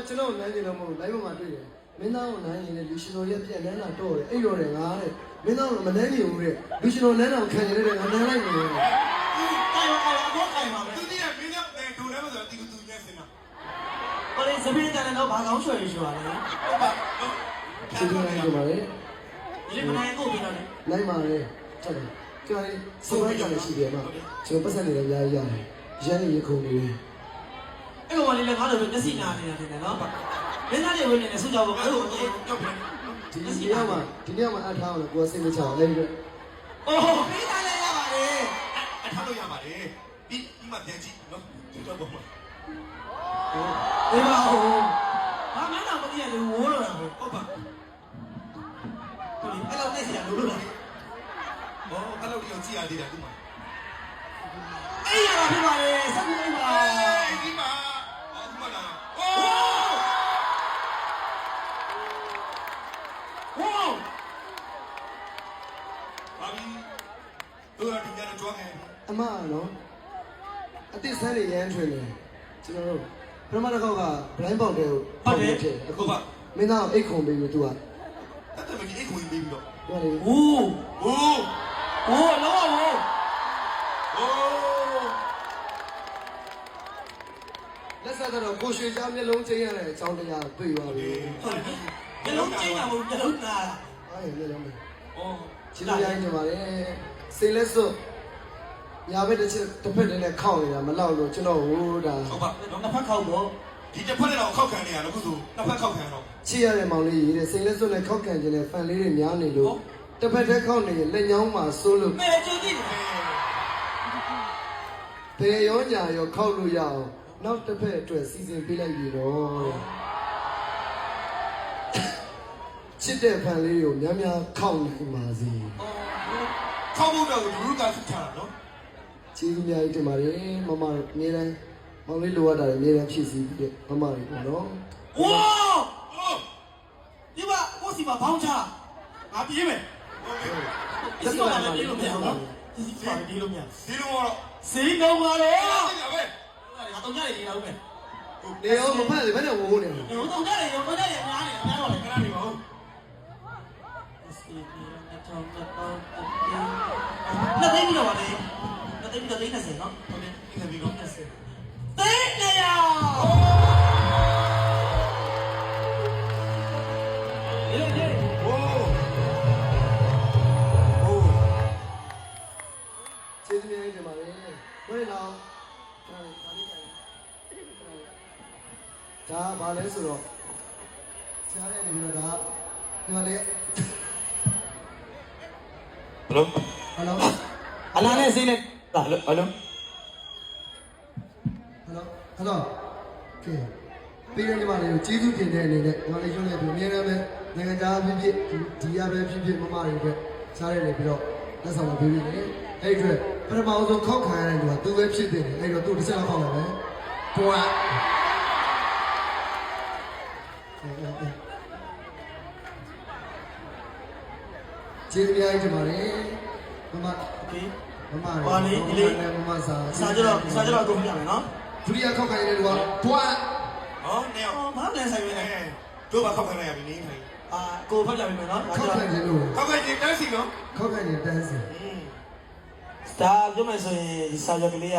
ကျွန်တော်နိုင်နေတော့မဟုတ် live မှာတွေ့တယ်မင်းသားကိုနိုင်နေတဲ့လူရှင်တော်ရဲ့ပြန်လန်းလာတော့တယ်အဲ့တော့တယ်ငါတဲ့မင်းသားကမနိုင်နေဘူးတဲ့လူရှင်တော်လန်းတော်ခံနေတဲ့ငါနိုင်လိုက်နေတယ်တိုင်ပါသူဒီကမင်းကဒူလည်းမဆိုတီတူညက်စင်တာဟိုလေစပင်းတန်တော့ဘာကောင်းရွှေရွှေရတယ်နော်ဟုတ်ပါကျေးဇူးတင်ပါတယ်ဒီမနိုင်ကိုပြီးတော့နိုင်ပါလေချက်တယ်ကျွန်တော်စပိုင်းကြလည်းရှိတယ်မှာကျွန်တော်ပတ်စံနေလည်းအများကြီးရတယ်ရန်နေရခုံနေတယ်အဲ့လိုမှလည်းငါတို့မျက်စိနာနေတာတင်တယ်နော်မင်းသားတွေဝင်နေတယ်ဆုကြောဖို့အဲ့လိုကြောက်တယ်ဒီနေ့မှအထားအောင်ကိုယ်စိတ်မချအောင်အဲ့ဒီအိုးမင်းသားလည်းရပါလေအထားလို့ရပါတယ်ဒီမှပြန်ကြည့်နော်ဒီတော့ဘောမှာဒီမှာဟိုဘာမှတော့မသိရဘူးဝိုးလို့ဟုတ်ပါဟုတ်ပြီအဲ့လောက်နဲ့စီရလို့လားဘောအဲ့လောက်ကြီးကြည့်ရသေးတယ်ဒီမှာအေးရပါဖြစ်ပါလေစက်ကူအိမ်ပါဒီမှာဒီမှာလာโอ้ဝေါဘာဘီတို့ရဒီကြတော့ကြွားခဲ့အမနော်အတိဆန်းတွေရမ်းထွင်တယ်ကျွန်တော်တို့ပထမတစ်ခေါက်က blind box တွေကိုဟုတ်တယ်အခုပါမင်းသားကိုအိတ်ခုံပေးပြီးသူကအဲ့ဒါမကြီးအိတ်ခုံပေးပြီးတော့ဟုတ်တယ်ဟိုးလောဟိုးလက်ဆက်ကတော့ကိုရွှေချားမျက်လုံးချင်းရတဲ့အကြောင်းတရားတွေ့သွားပြီမျက်လုံးချင်းတာမဟုတ်မျက်လုံးနာအဲ့မျက်လုံးပဲဩချီလိုရိုင်းကြပါလေစိတ်လက်စွပ်ညာဘက်တစ်ချက်တစ်ဖက်တည်းနဲ့ခောက်နေတာမလောက်လို့ကျွန်တော်ဟိုဒါဟုတ်ပါနှစ်ဖက်ခောက်တော့ဒီတစ်ဖက်နဲ့တော့ခောက်ခံနေရတော့ခုဆိုနှစ်ဖက်ခောက်ခံတော့ချီရတဲ့မောင်လေးရေးတဲ့စိတ်လက်စွပ်နဲ့ခောက်ခံခြင်းနဲ့ဖန်လေးတွေများနေလို့တစ်ဖက်တည်းခောက်နေရင်လက်ညောင်းမှာစိုးလို့မဲကြည့်ကြည့်ဘယ်ရောညာရောခောက်လို့ရအောင်နောက်တစ်ဖက်အတွက်စီစဉ်ပေးလိုက်ပြီတော့ချစ်တဲ့ဖန်လေးကိုများများခောက်နိုင်ပါစေခောက်ဖို့တော့လူလူကဆက်ချတာနော်ကျေးဇူးများကြီးတင်ပါတယ်မမတို့အမြဲတမ်းမောင်လေးလိုရတာလည်းအမြဲတမ်းဖြည့်ဆည်းပြီးမမတွေပေါ့နော်ဝါဒီမှာကိုစီမှာဘောင်းချငါပြေးမယ်ဒီမှာလည်းပြေးလို့မရဘူးနော်ဒီမှာပြေးလို့မရဒီလိုတော့ဈေးကောင်းပါလေငါတော့ညနေနေတော့မယ်နေရောမဖက်လေဘယ်နဲ့ဝိုးနေလဲဟိုတော့ညနေရောညနေများနေအများတော့လေခဏနေပါဦးနှစ်သိန်းပြီးတော့ပါလေနှစ်သိန်းပြီးတော့30နော်ဟုတ်တယ်30ပြီးတော့30သိန်းနေရကျေးဇူးများတင်ပါတယ်ဘယ်လောက်ဒါဘာလဲဆိုတော့ဆရာရဲ့နေပြီးတော့ဒါညီမလေးဟယ်လိုအလားနဲ့စိနဲ့ဟယ်လိုဟယ်လိုကဲပြီးရညီမလေးကိုကျေးဇူးတင်တဲ့အနေနဲ့ညီမလေးကျွန်းလေးပြအများနဲ့နိုင်ငံသားဖြစ်ဖြစ်ဒီရပဲဖြစ်ဖြစ်မမတွေအတွက်စားရဲနေပြီးတော့လက်ဆောင်ပေးပြီးနေအဲ့အတွက်ပထမဆုံးခောက်ခံရတဲ့သူကသူပဲဖြစ်တယ်အဲ့တော့သူတစ်ချက်ခောက်လိုက်မယ်ပွားကျေးဇူးများကြီးတင်ပါတယ်မမโอเคမမဘာလေးဒီလေးမမစားကြတော့ကုန်ပြမယ်နော်ဒုတိယခောက်ခံရတဲ့သူကပွားဟောနေအောင်ဘာလဲဆိုင်နေတို့ဘာခောက်ခံရပြီနေထိုင်ကိုဖတ်ကြပြီမယ်နော်ခောက်ခံခြင်းလို့ခောက်ခံခြင်းတန်းစီနော်ခောက်ခံခြင်းတန်းစီဒါပြောမယ်ဆိုရင်ဒီစာချုပ်ကလေးက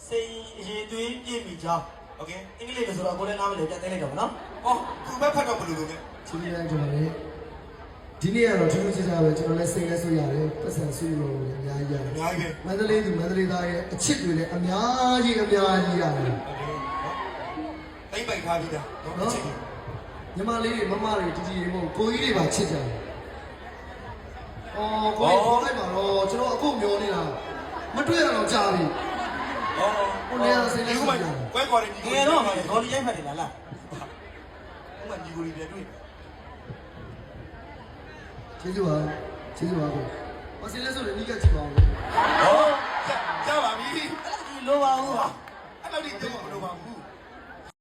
စိတ်အရေးသွေးပြည့်မိကြောင်းโอเคအင်္ဂလိပ်လိုဆိုတော့ကိုလည်းနားမလည်ပြတ်သိလိုက်တော့ဗောနော်ဟောခုပဲဖတ်တော့ဘယ်လိုလုပ်လဲကျေးဇူးများတင်ပါတယ်ဒီနေ့ကတော့ထူးထူးခြားခြားပဲကျွန်တော်လည်းစိတ်လဲဆိုရတယ်ပတ်စံဆွေးလို့လည်းအများကြီးရတယ်အများကြီးပဲမန္တလေးသူမန္တလေးသားရဲ့အချစ်တွေလည်းအများကြီးရတယ်တိတ်ပိုက်ထားပြီးသားနော်ညီမလေးတွေမမတွေတကြီးတွေမဟုတ်ကိုကြီးတွေပါချစ်ကြတယ်အော်ကိုကြီးခေါ်လိုက်ပါတော့ကျွန်တော်အခုမျောနေတာမတွေ့ရတော့ကြာပြီဟိုနေရာစိတ်လဲဆိုရတယ်ကွဲကွာတယ်ဒီကတော့ခေါ်ဒီရိုက်ဖတ်တယ်လားဟိုမှာညီကိုတွေပြန်တွေ့ကျေးဇူးပါကိုမစင်လဲဆိုလည်းနီးကကြည့်ပါဦးဟောကြားပါပြီလိုပါဘူးအဲ့လိုဒီတော့မလိုပါဘူး